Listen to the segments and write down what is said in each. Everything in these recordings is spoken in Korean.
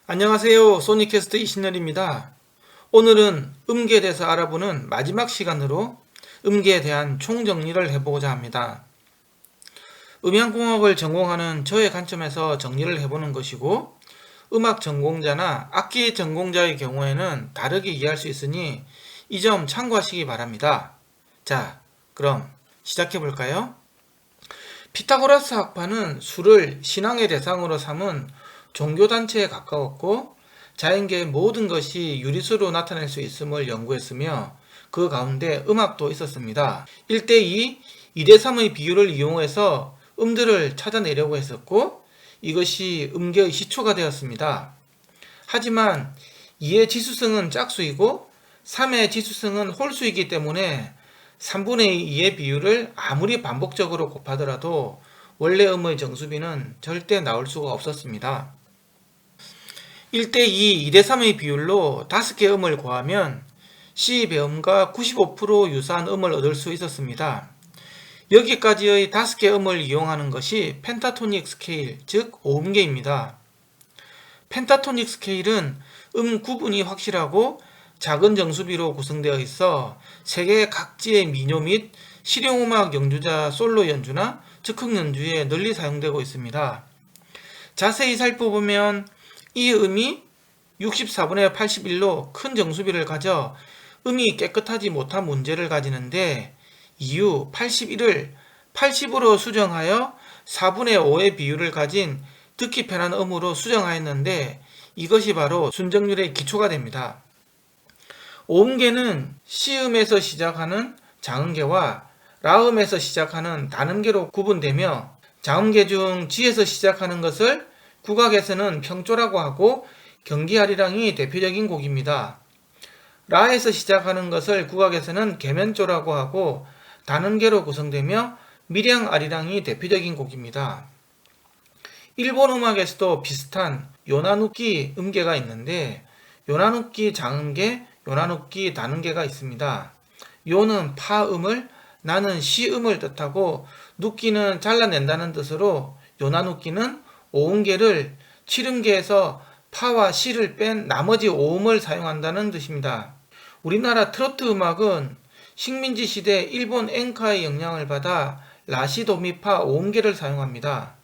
안녕하세요. 소니캐스트 이신열입니다. 오늘은 음계에 대해서 알아보는 마지막 시간으로 음계에 대한 총정리를 해보고자 합니다. 음향공학을 전공하는 저의 관점에서 정리를 해보는 것이고, 음악 전공자나 악기 전공자의 경우에는 다르게 이해할 수 있으니 이 점 참고하시기 바랍니다. 자, 그럼 시작해볼까요? 피타고라스 학파는 수를 신앙의 대상으로 삼은 종교단체에 가까웠고, 자연계의 모든 것이 유리수로 나타낼 수 있음을 연구했으며 그 가운데 음악도 있었습니다. 1대2, 2대3의 비율을 이용해서 음들을 찾아내려고 했었고, 이것이 음계의 시초가 되었습니다. 하지만 2의 지수성은 짝수이고 3의 지수성은 홀수이기 때문에 3분의 2의 비율을 아무리 반복적으로 곱하더라도 원래 음의 정수비는 절대 나올 수가 없었습니다. 1대2, 2대3의 비율로 5개 음을 구하면 C 배음과 95% 유사한 음을 얻을 수 있었습니다. 여기까지의 5개 음을 이용하는 것이 펜타토닉 스케일, 즉 5음계입니다. 펜타토닉 스케일은 음 구분이 확실하고 작은 정수비로 구성되어 있어 세계 각지의 민요 및 실용음악 연주자 솔로 연주나 즉흥 연주에 널리 사용되고 있습니다. 자세히 살펴보면 이 음이 64분의 81로 큰 정수비를 가져 음이 깨끗하지 못한 문제를 가지는데, 이후 81을 80으로 수정하여 4분의 5의 비율을 가진 듣기 편한 음으로 수정하였는데, 이것이 바로 순정률의 기초가 됩니다. 오음계는 C음에서 시작하는 장음계와 라음에서 시작하는 단음계로 구분되며, 장음계 중 G에서 시작하는 것을 국악에서는 평조라고 하고 경기아리랑이 대표적인 곡입니다. 라에서 시작하는 것을 국악에서는 계면조라고 하고 단음계로 구성되며 밀양아리랑이 대표적인 곡입니다. 일본 음악에서도 비슷한 요나누키 음계가 있는데, 요나누키 장음계, 요나누키 단음계가 있습니다. 요는 파음을, 나는 시음을 뜻하고 누키는 잘라낸다는 뜻으로 요나누키는 5음계를 7음계에서 파와 시를 뺀 나머지 5음을 사용한다는 뜻입니다. 우리나라 트로트 음악은 식민지 시대 일본 엔카의 영향을 받아 라시도미파 5음계를 사용합니다.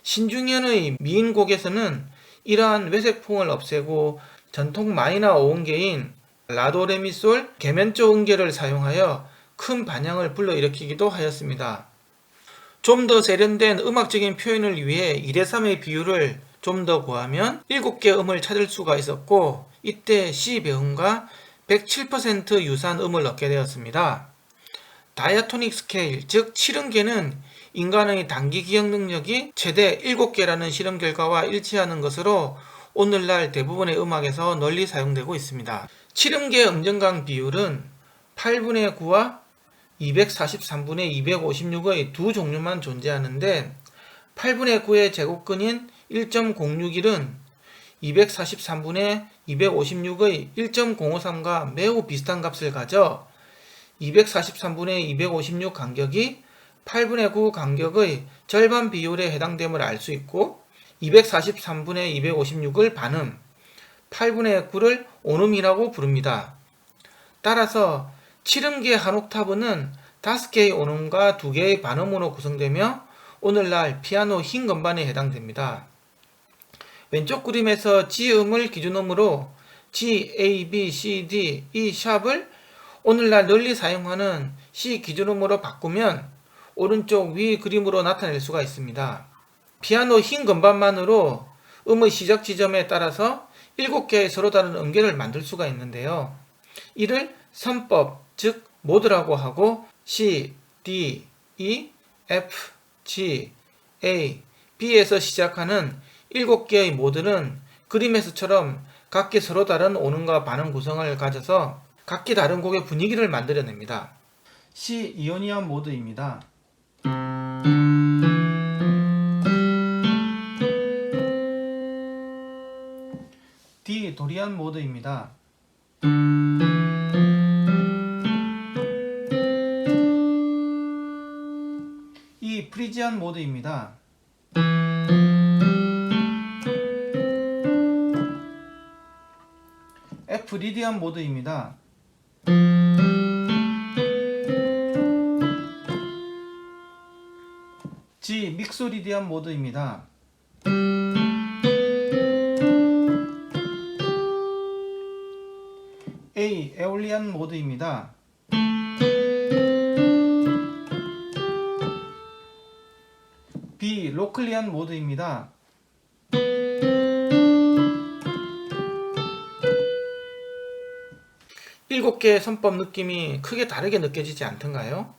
신중현의 미인곡에서는 이러한 외색풍을 없애고 전통 마이너 5음계인 라도레미솔 계면조 음계를 사용하여 큰 반향을 불러일으키기도 하였습니다. 좀 더 세련된 음악적인 표현을 위해 2대3의 비율을 좀 더 구하면 7개 음을 찾을 수가 있었고, 이때 C 배음과 107% 유사한 음을 얻게 되었습니다. 다이아토닉 스케일, 즉 7음계는 인간의 단기 기억 능력이 최대 7개라는 실험 결과와 일치하는 것으로 오늘날 대부분의 음악에서 널리 사용되고 있습니다. 7음계 음정강 비율은 8분의 9와 243분의 256의 두 종류만 존재하는데, 8분의 9의 제곱근인 1.061은 243분의 256의 1.053과 매우 비슷한 값을 가져 243분의 256 간격이 8분의 9 간격의 절반 비율에 해당됨을 알 수 있고, 243분의 256을 반음, 8분의 9를 온음이라고 부릅니다. 따라서 7음계 한 옥타브는 5개의 온음과 2개의 반음으로 구성되며 오늘날 피아노 흰 건반에 해당됩니다. 왼쪽 그림에서 G음을 기준음으로 G, A, B, C, D, E 샵을 오늘날 널리 사용하는 C 기준음으로 바꾸면 오른쪽 위 그림으로 나타낼 수가 있습니다. 피아노 흰 건반만으로 음의 시작 지점에 따라서 7개의 서로 다른 음계를 만들 수가 있는데요. 이를 선법, 즉 모드라고 하고 C, D, E, F, G, A, B에서 시작하는 7개의 모드는 그림에서처럼 각기 서로 다른 온음과 반음 구성을 가져서 각기 다른 곡의 분위기를 만들어냅니다. C 이오니안 모드입니다. D 도리안 모드입니다. E 프리지안 모드입니다. F 리디안 모드입니다. G 믹소 리디안 모드입니다. A 에올리안 모드입니다. B 로클리안 모드입니다. 일곱 개의 선법 느낌이 크게 다르게 느껴지지 않던가요?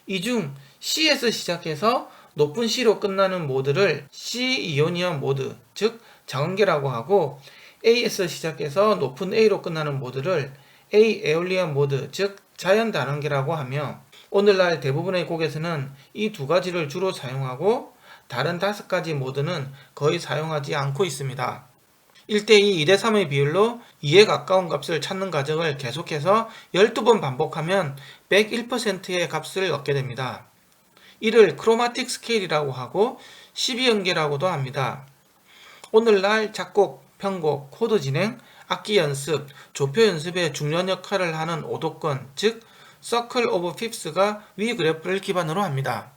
이 중 C에서 시작해서 높은 C로 끝나는 모드를 C 이오니안 모드, 즉 정원계라고 하고, A에서 시작해서 높은 A로 끝나는 모드를 A 에올리안 모드, 즉 자연 단원계라고 하며, 오늘날 대부분의 곡에서는 이 두 가지를 주로 사용하고 다른 5가지 모드는 거의 사용하지 않고 있습니다. 1대2, 2대3의 비율로 2에 가까운 값을 찾는 과정을 계속해서 12번 반복하면 101%의 값을 얻게 됩니다. 이를 크로마틱 스케일이라고 하고 12연계라고도 합니다. 오늘날 작곡, 편곡, 코드 진행, 악기 연습, 조표 연습에 중요한 역할을 하는 오도권, 즉 서클 오브 핍스가 위 그래프를 기반으로 합니다.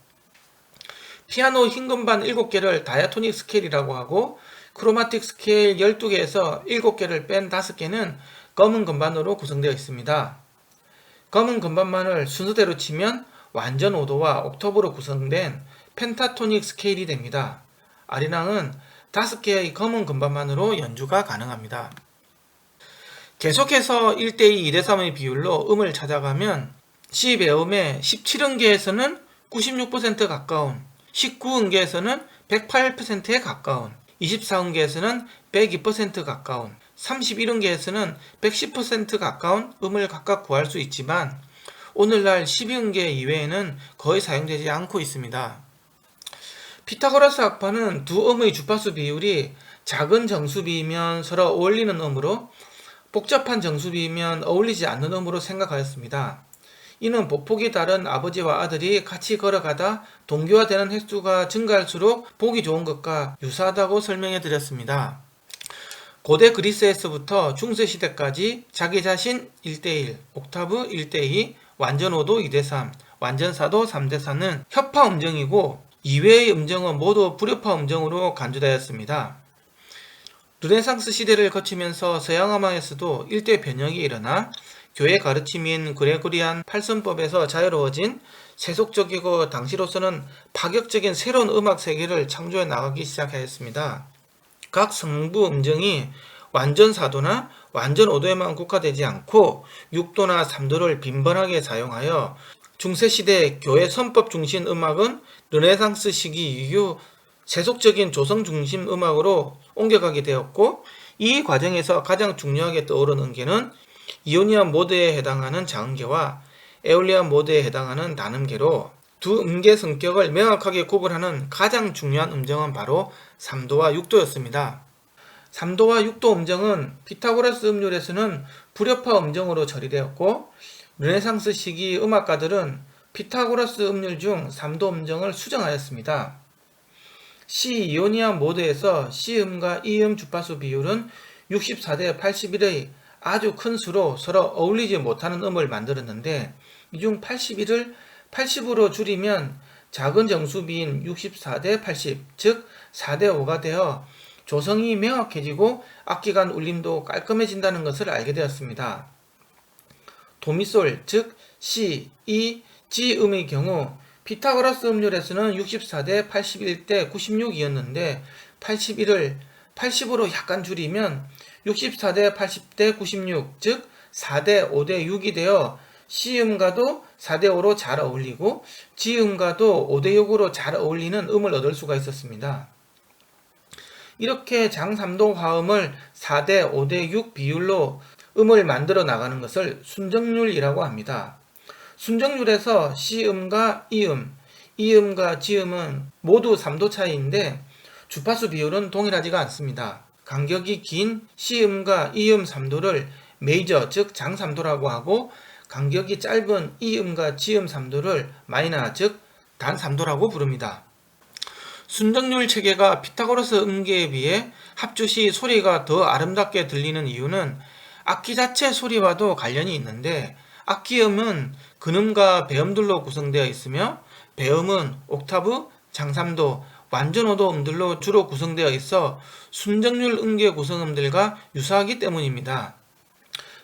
피아노 흰 건반 7개를 다이아토닉 스케일이라고 하고, 크로마틱 스케일 12개에서 7개를 뺀 5개는 검은 건반으로 구성되어 있습니다. 검은 건반만을 순서대로 치면 완전 오도와 옥타브로 구성된 펜타토닉 스케일이 됩니다. 아리랑은 5개의 검은 건반만으로 연주가 가능합니다. 계속해서 1대2, 2대3의 비율로 음을 찾아가면 C 배음의 17음계에서는 96% 가까운, 19음계에서는 108%에 가까운, 24음계에서는 102% 가까운, 31음계에서는 110% 가까운 음을 각각 구할 수 있지만, 오늘날 12음계 이외에는 거의 사용되지 않고 있습니다. 피타고라스 학파는 두 음의 주파수 비율이 작은 정수비이면 서로 어울리는 음으로, 복잡한 정수비이면 어울리지 않는 음으로 생각하였습니다. 이는 보폭이 다른 아버지와 아들이 같이 걸어가다 동기화되는 횟수가 증가할수록 보기 좋은 것과 유사하다고 설명해 드렸습니다. 고대 그리스에서부터 중세시대까지 자기 자신 1대1, 옥타브 1대2, 완전 5도 2대3, 완전 4도 3대4는 협파 음정이고, 이외의 음정은 모두 불협화 음정으로 간주되었습니다. 르네상스 시대를 거치면서 서양음악에서도 일대 변형이 일어나 교회 가르침인 그레고리안 8선법에서 자유로워진 세속적이고 당시로서는 파격적인 새로운 음악 세계를 창조해 나가기 시작하였습니다. 각 성부 음정이 완전 4도나 완전 5도에만 국화되지 않고 6도나 3도를 빈번하게 사용하여 중세시대 교회 선법 중심 음악은 르네상스 시기 이후 세속적인 조성 중심 음악으로 옮겨가게 되었고, 이 과정에서 가장 중요하게 떠오른 음계는 이오니안 모드에 해당하는 자음계와 에올리안 모드에 해당하는 단음계로, 두 음계 성격을 명확하게 구분하는 가장 중요한 음정은 바로 3도와 6도였습니다. 3도와 6도 음정은 피타고라스 음률에서는 불협화 음정으로 처리되었고, 르네상스 시기 음악가들은 피타고라스 음률 중 3도 음정을 수정하였습니다. C 이오니안 모드에서 C음과 E음 주파수 비율은 64대 81의 아주 큰 수로 서로 어울리지 못하는 음을 만들었는데, 이 중 81을 80으로 줄이면 작은 정수비인 64대 80, 즉 4대 5가 되어 조성이 명확해지고 악기 간 울림도 깔끔해진다는 것을 알게 되었습니다. 도미솔, 즉 C, E, G 음의 경우 피타고라스 음률에서는 64대 81대 96이었는데 81을 80으로 약간 줄이면 64대 80대 96, 즉 4대 5대 6이 되어 C음과도 4대 5로 잘 어울리고 G음과도 5대 6으로 잘 어울리는 음을 얻을 수가 있었습니다. 이렇게 장3도 화음을 4대 5대 6 비율로 음을 만들어 나가는 것을 순정률이라고 합니다. 순정률에서 C음과 E음, E음과 G음은 모두 3도 차이인데 주파수 비율은 동일하지가 않습니다. 간격이 긴 C음과 E음 3도를 메이저, 즉 장 3도라고 하고, 간격이 짧은 E음과 G음 3도를 마이너, 즉 단 3도라고 부릅니다. 순정률 체계가 피타고라스 음계에 비해 합주 시 소리가 더 아름답게 들리는 이유는 악기 자체 소리와도 관련이 있는데 악기음은 근음과 배음들로 구성되어 있으며 배음은 옥타브, 장삼도, 완전오도 음들로 주로 구성되어 있어 순정률 음계 구성음들과 유사하기 때문입니다.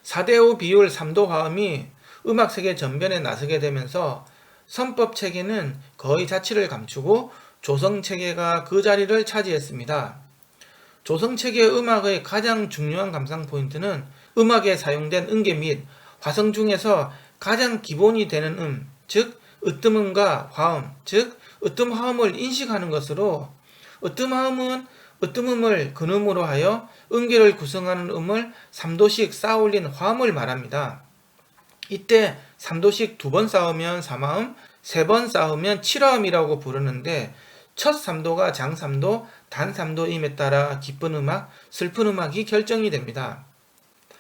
4대5 비율 3도 화음이 음악 세계 전변에 나서게 되면서 선법 체계는 거의 자취를 감추고 조성 체계가 그 자리를 차지했습니다. 조성 체계의 음악의 가장 중요한 감상 포인트는 음악에 사용된 음계 및 화성 중에서 가장 기본이 되는 즉 으뜸음과 화음, 즉 으뜸화음을 인식하는 것으로 으뜸화음은 으뜸음을 근음으로 하여 음계를 구성하는 음을 3도씩 쌓아올린 화음을 말합니다. 이때 3도씩 2번 쌓으면 3화음, 3번 쌓으면 7화음이라고 부르는데 첫 3도가 장 3도, 단 3도임에 따라 기쁜 음악, 슬픈 음악이 결정이 됩니다.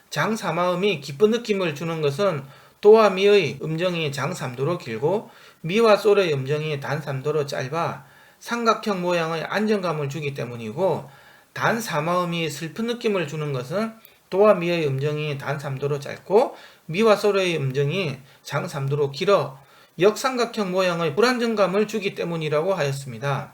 장 3화음이 기쁜 느낌을 주는 것은 도와 미의 음정이 장 3도로 길고 미와 솔의 음정이 단 3도로 짧아 삼각형 모양의 안정감을 주기 때문이고, 단 3화음이 슬픈 느낌을 주는 것은 도와 미의 음정이 단 3도로 짧고 미와 솔의 음정이 장 3도로 길어 역삼각형 모양의 불안정감을 주기 때문이라고 하였습니다.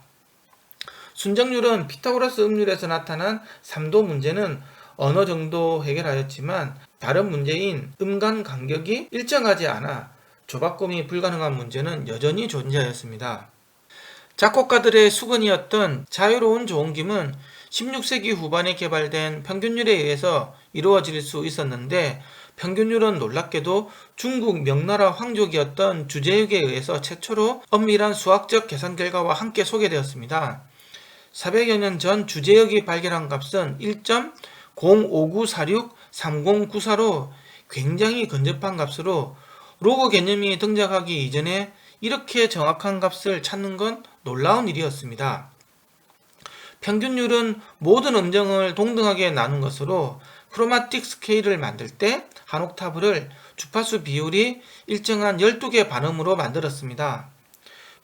순정률은 피타고라스 음률에서 나타난 3도 문제는 어느 정도 해결하였지만 다른 문제인 음간 간격이 일정하지 않아 조바꿈이 불가능한 문제는 여전히 존재하였습니다. 작곡가들의 수건이었던 자유로운 조음김은 16세기 후반에 개발된 평균율에 의해서 이루어질 수 있었는데, 평균율은 놀랍게도 중국 명나라 황족이었던 주제육에 의해서 최초로 엄밀한 수학적 계산 결과와 함께 소개되었습니다. 400여 년 전 주제육이 발견한 값은 1.059463094로 굉장히 근접한 값으로 로그 개념이 등장하기 이전에 이렇게 정확한 값을 찾는 건 놀라운 일이었습니다. 평균율은 모든 음정을 동등하게 나눈 것으로 크로마틱 스케일을 만들 때 한 옥타브를 주파수 비율이 일정한 12개 반음으로 만들었습니다.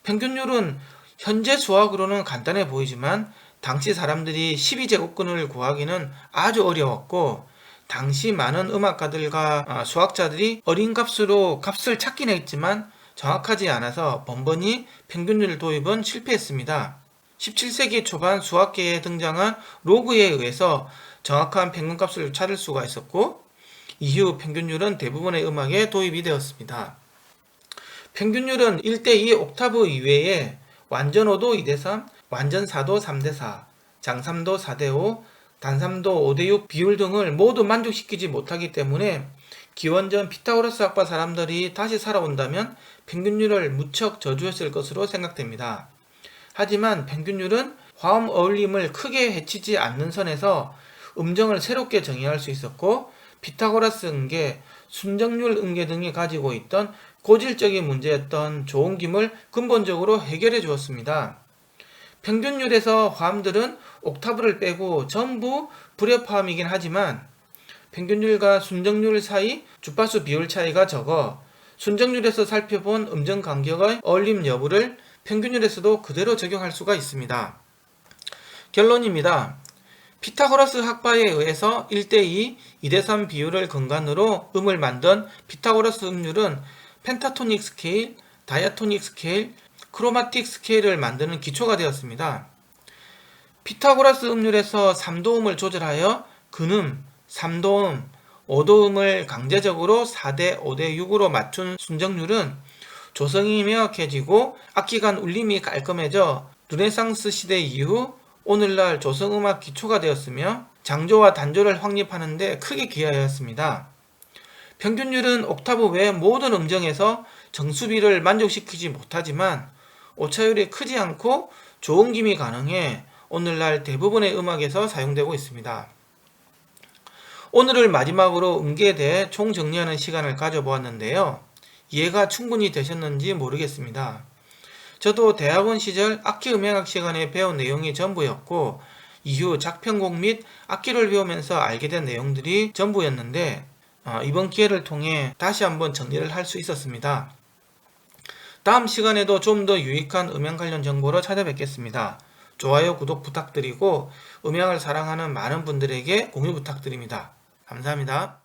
평균율은 현재 수학으로는 간단해 보이지만 당시 사람들이 12제곱근을 구하기는 아주 어려웠고, 당시 많은 음악가들과 수학자들이 어린 값으로 값을 찾긴 했지만 정확하지 않아서 번번이 평균율 도입은 실패했습니다. 17세기 초반 수학계에 등장한 로그에 의해서 정확한 평균값을 찾을 수가 있었고, 이후 평균율은 대부분의 음악에 도입이 되었습니다. 평균율은 1대2 옥타브 이외에 완전 5도 2대3, 완전 4도 3대4, 장 3도 4대5, 단 3도 5대6 비율 등을 모두 만족시키지 못하기 때문에 기원전 피타고라스 학파 사람들이 다시 살아온다면 평균율을 무척 저주했을 것으로 생각됩니다. 하지만 평균율은 화음 어울림을 크게 해치지 않는 선에서 음정을 새롭게 정의할 수 있었고, 피타고라스 음계, 순정률 음계 등이 가지고 있던 고질적인 문제였던 조음김을 근본적으로 해결해 주었습니다. 평균율에서 화음들은 옥타브를 빼고 전부 불협 화음이긴 하지만 평균율과 순정률 사이 주파수 비율 차이가 적어 순정률에서 살펴본 음정 간격의 어울림 여부를 평균율에서도 그대로 적용할 수가 있습니다. 결론입니다. 피타고라스 학파에 의해서 1대2, 2대3 비율을 근간으로 음을 만든 피타고라스 음률은 펜타토닉 스케일, 다이아토닉 스케일, 크로마틱 스케일을 만드는 기초가 되었습니다. 피타고라스 음률에서 3도음을 조절하여 근음, 3도음, 5도음을 강제적으로 4대 5대 6으로 맞춘 순정률은 조성이 명확해지고 악기 간 울림이 깔끔해져 르네상스 시대 이후 오늘날 조성음악 기초가 되었으며 장조와 단조를 확립하는 데 크게 기여하였습니다. 평균율은 옥타브 외 모든 음정에서 정수비를 만족시키지 못하지만 오차율이 크지 않고 조음김이 가능해 오늘날 대부분의 음악에서 사용되고 있습니다. 오늘을 마지막으로 음계에 대해 총정리하는 시간을 가져보았는데요. 이해가 충분히 되셨는지 모르겠습니다. 저도 대학원 시절 악기 음향학 시간에 배운 내용이 전부였고, 이후 작편곡 및 악기를 배우면서 알게 된 내용들이 전부였는데, 이번 기회를 통해 다시 한번 정리를 할 수 있었습니다. 다음 시간에도 좀 더 유익한 음향 관련 정보로 찾아뵙겠습니다. 좋아요, 구독 부탁드리고 음향을 사랑하는 많은 분들에게 공유 부탁드립니다. 감사합니다.